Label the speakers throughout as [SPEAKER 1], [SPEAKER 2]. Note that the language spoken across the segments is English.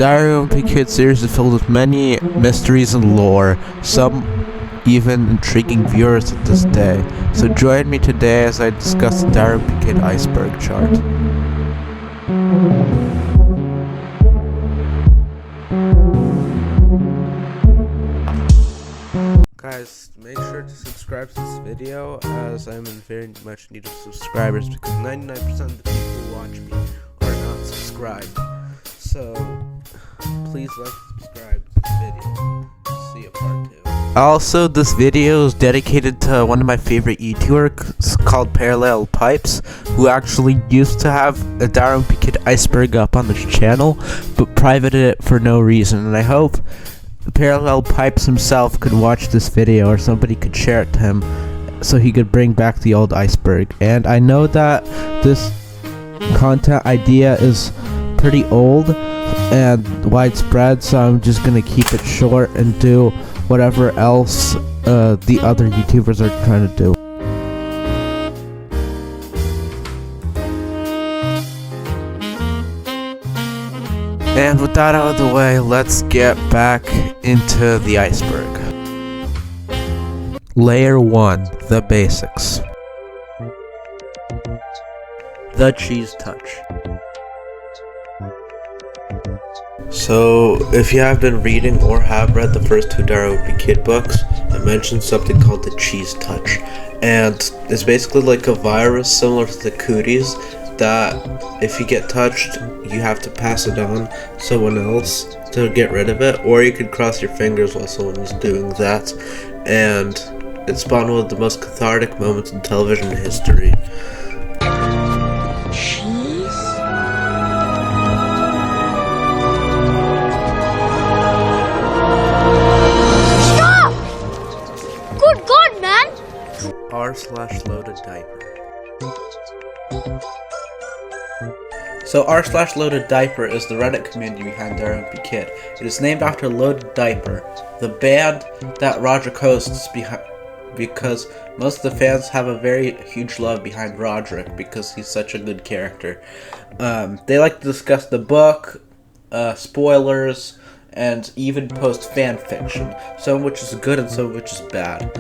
[SPEAKER 1] Diary of a Wimpy Kid series is filled with many mysteries and lore, some even intriguing viewers to this day. So join me today as I discuss the Diary of a Wimpy Kid Iceberg chart. Guys, make sure to subscribe to this video as I'm in very much need of subscribers because 99% of the people who watch me are not subscribed. So please like and subscribe to this video. See you part 2. Also, this video is dedicated to one of my favorite YouTubers called Parallel Pipes, who actually used to have a Diary of a Wimpy Kid Iceberg up on this channel, but privated it for no reason, and I hope Parallel Pipes himself could watch this video or somebody could share it to him so he could bring back the old Iceberg. And I know that this content idea is pretty old and widespread, so I'm just gonna keep it short and do whatever else the other YouTubers are trying to do. And with that out of the way, let's get back into the iceberg. Layer 1, the basics. The cheese touch. So, if you have been reading or have read the first 2 Diary of a Wimpy Kid books, I mentioned something called the cheese touch. And it's basically like a virus similar to the cooties that if you get touched, you have to pass it on to someone else to get rid of it, or you could cross your fingers while someone is doing that, and it spawned one of the most cathartic moments in television history.
[SPEAKER 2] Cheese? Stop! Good God, man!
[SPEAKER 1] r/loaded diaper. So r/loaded diaper is the Reddit community behind Diary of a Wimpy Kid. It is named after Loaded Diaper, the band that Roderick hosts because most of the fans have a very huge love behind Roderick because he's such a good character. They like to discuss the book, spoilers, and even post fan fiction, some of which is good and some of which is bad.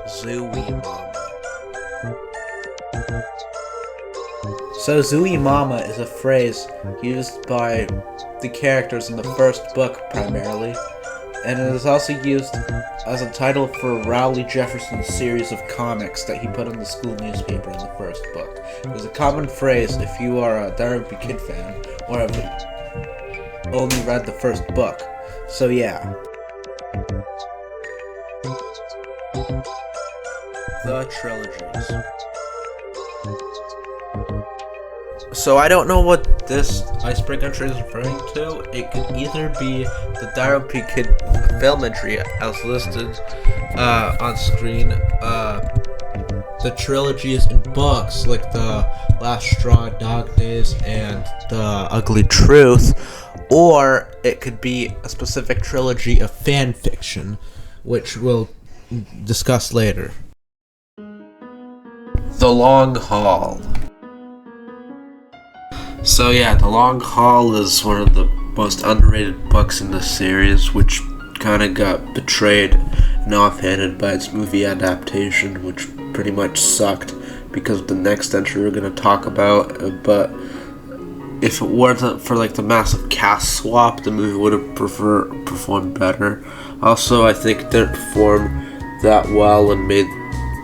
[SPEAKER 1] Zooey Mama. So Zooey Mama is a phrase used by the characters in the first book primarily, and it is also used as a title for Rowley Jefferson's series of comics that he put in the school newspaper in the first book. It was a common phrase if you are a Diary of a Wimpy Kid fan or have only read the first book. So yeah. The trilogies. So I don't know what this iceberg entry is referring to. It could either be the Diary of a Wimpy Kid film entry as listed on screen, the trilogies in books like The Last Straw, Dog Days, and The Ugly Truth, or it could be a specific trilogy of fan fiction, which we'll discuss later. The Long Haul. So yeah, The Long Haul is one of the most underrated books in the series, which kind of got betrayed and offhanded by its movie adaptation, which pretty much sucked because of the next entry we're going to talk about. But if it wasn't for like the massive cast swap, the movie would have performed better. Also, I think it didn't perform that well and made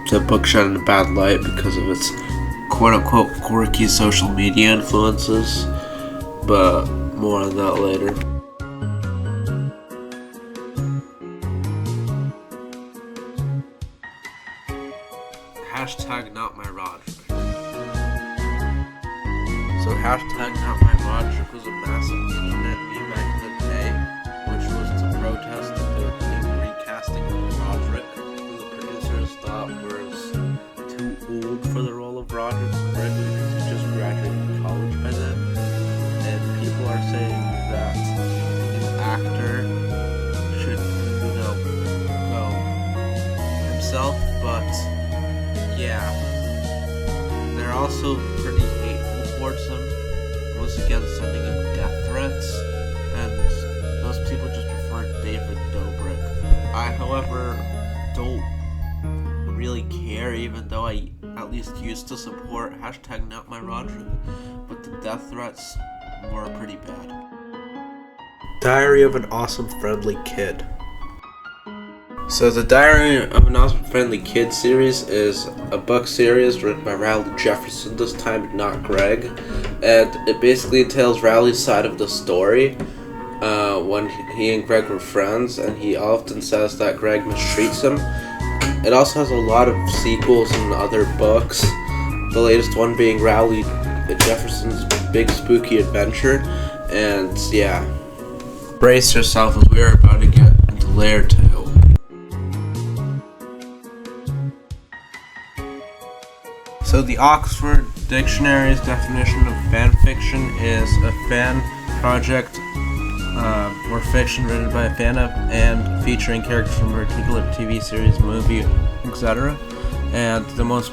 [SPEAKER 1] the book shine in a bad light because of its quote-unquote quirky social media influences, but more on that later. Hashtag not my Roderick. So hashtag not my Roderick was a massive internet meme back in the day, which was to protest that they were doing recasting of Roderick, who the producers thought was too old for the role of Roderick, because he just graduated college by then. And people are saying that an actor should, go himself, but yeah, there also pretty hateful towards him, once again sending him death threats, and most people just prefer David Dobrik. I, however, don't really care, even though I at least used to support hashtag not my Roger, but the death threats were pretty bad. Diary of an Awesome Friendly Kid. So the Diary of an Awesome Friendly Kid series is a book series written by Riley Jefferson, this time not Greg, and it basically tells Riley's side of the story when he and Greg were friends, and he often says that Greg mistreats him. It also has a lot of sequels and other books, the latest one being Riley Jefferson's Big Spooky Adventure, and yeah. Brace yourself as we are about to get into layer 2. So the Oxford Dictionary's definition of fan fiction is a fan project or fiction written by a fan of and featuring characters from a particular TV series, movie, etc. And the more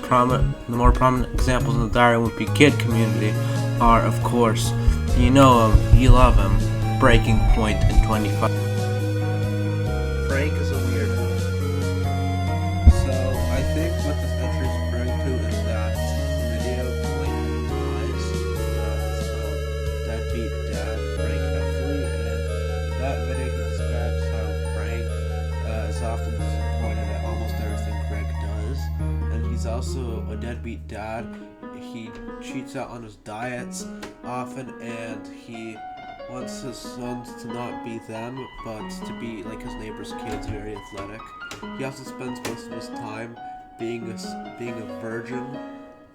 [SPEAKER 1] prominent examples in the Diary of a Wimpy Kid community are, of course, you know him, you love him, Breaking Point in 25. Frank is a weirdo. So I think what this entry is referring to is that video Blink Eyes. It's called Deadbeat Dad, Frank Heffley, and that video describes how Frank is often disappointed at almost everything Greg does, and he's also a deadbeat dad. He cheats out on his diets often, and he wants his sons to not be them, but to be like his neighbor's kids, very athletic. He also spends most of his time being a virgin,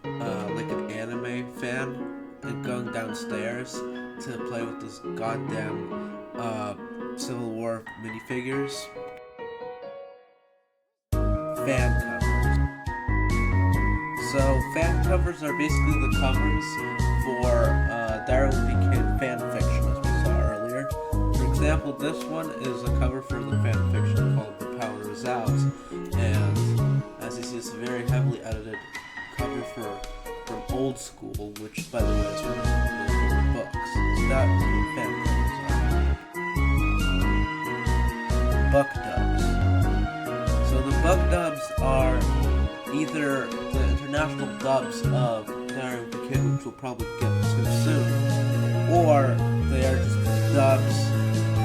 [SPEAKER 1] like an anime fan, and going downstairs to play with his goddamn Civil War minifigures. Fan covers. So fan covers are basically the covers for Diary of a Wimpy Kid fan fiction, as we saw earlier. For example, this one is a cover for the fan fiction called The Power Is Out, and as you see, it's a very heavily edited cover from Old School, which, by the way, is one of my favorite books. So that fan covers are book dubs. So the book dubs are either the international dubs of Diary of a Kid, which we'll probably get to soon, or they are just dubs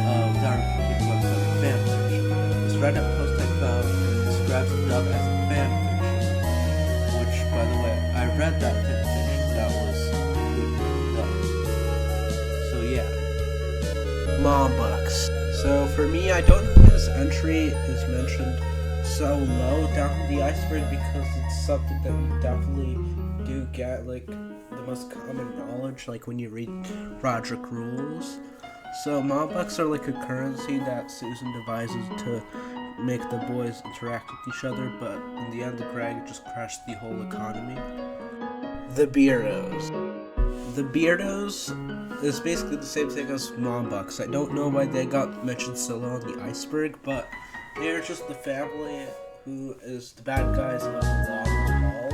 [SPEAKER 1] of Diary of a Kid website fan fiction. This Reddit post I found describes the dub as a fan fiction, which, by the way, I read that fan fiction. That was good dub. So yeah. Mom books. So for me, I don't think this entry is mentioned so low down the iceberg because it's something that you definitely do get, like, the most common knowledge, like when you read Roderick Rules. So mom bucks are like a currency that Susan devises to make the boys interact with each other, but in the end, the Greg just crashed the whole economy. The Beardos. The Beardos is basically the same thing as mom bucks. I don't know why they got mentioned so low on the iceberg, but they're just the family who is the bad guys of the long haul.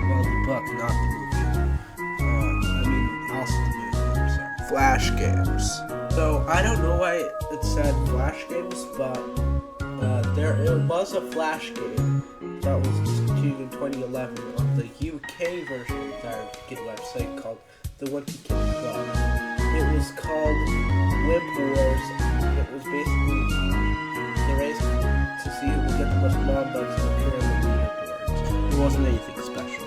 [SPEAKER 1] Well, the book, not the movie. Also the movie, I'm sorry. Flash games. So, I don't know why it said Flash games, but there was a Flash game that was discontinued in 2011 on the UK version of the Diary of a Kid website called the Wimpy Kid Club. It was called Wimp Wars. It was basically the race to see who would get the most mom bucks and appear on the leaderboard. It wasn't anything special.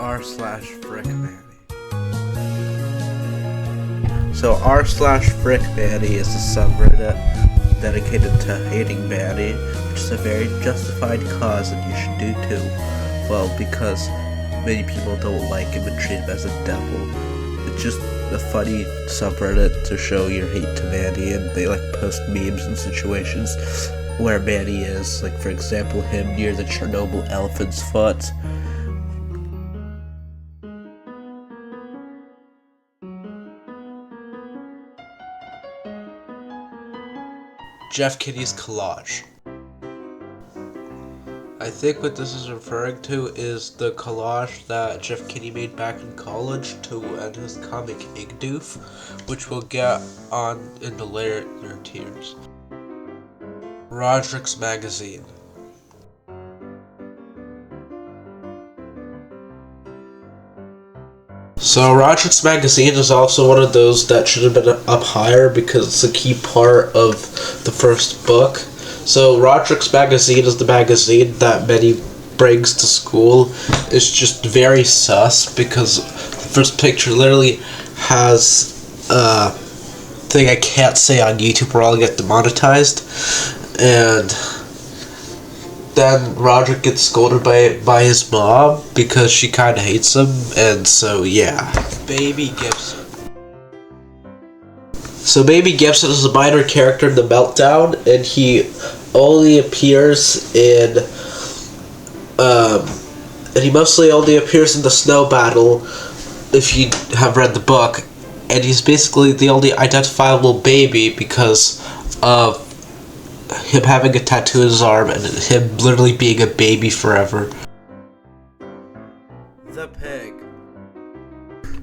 [SPEAKER 1] r/Frick Manny. So r/Frick Manny is a subreddit dedicated to hating Manny, which is a very justified cause and you should do too. Well, because many people don't like him and treat him as a devil. It's just a funny subreddit to show your hate to Manny, and they like post memes in situations where Manny is, like for example him near the Chernobyl elephant's foot. Jeff Kitty's collage. I think what this is referring to is the collage that Jeff Kinney made back in college to end his comic Igdoof, which we'll get on in the later tiers. Roderick's Magazine. So Roderick's Magazine is also one of those that should have been up higher because it's a key part of the first book. So Roderick's Magazine is the magazine that Benny brings to school. It's just very sus because the first picture literally has a thing I can't say on YouTube or I'll get demonetized. And then Roderick gets scolded by his mom because she kind of hates him, and so yeah. Baby Gibson. So Baby Gibson is a minor character in The Meltdown, and he only appears in, and he mostly only appears in the snow battle, if you have read the book, and he's basically the only identifiable baby because of him having a tattoo on his arm and him literally being a baby forever. The Pig.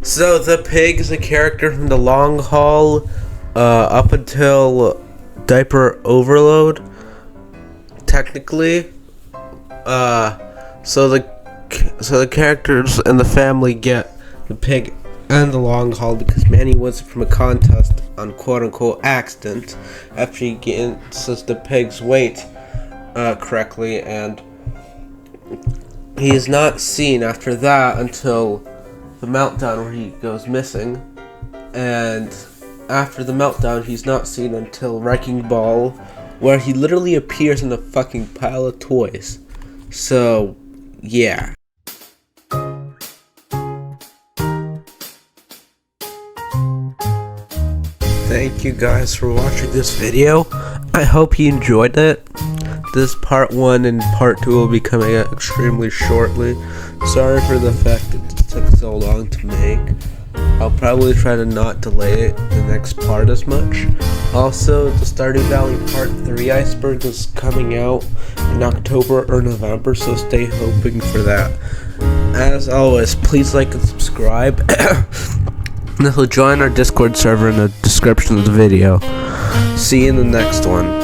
[SPEAKER 1] So the Pig is a character from the long haul up until Diaper Overload, technically. So the characters and the family get the Pig and the long haul because Manny wins it from a contest on quote-unquote accident after he guesses the pig's weight correctly, and he is not seen after that until the Meltdown where he goes missing, and after the Meltdown he's not seen until Wrecking Ball where he literally appears in a fucking pile of toys. So yeah. Thank you guys for watching this video. I hope you enjoyed it. This part 1 and part 2 will be coming out extremely shortly. Sorry for the fact that it took so long to make. I'll probably try to not delay it the next part as much. Also, the Stardew Valley Part 3 Iceberg is coming out in October or November, so stay hoping for that. As always, please like and subscribe. And he'll join our Discord server in the description of the video. See you in the next one.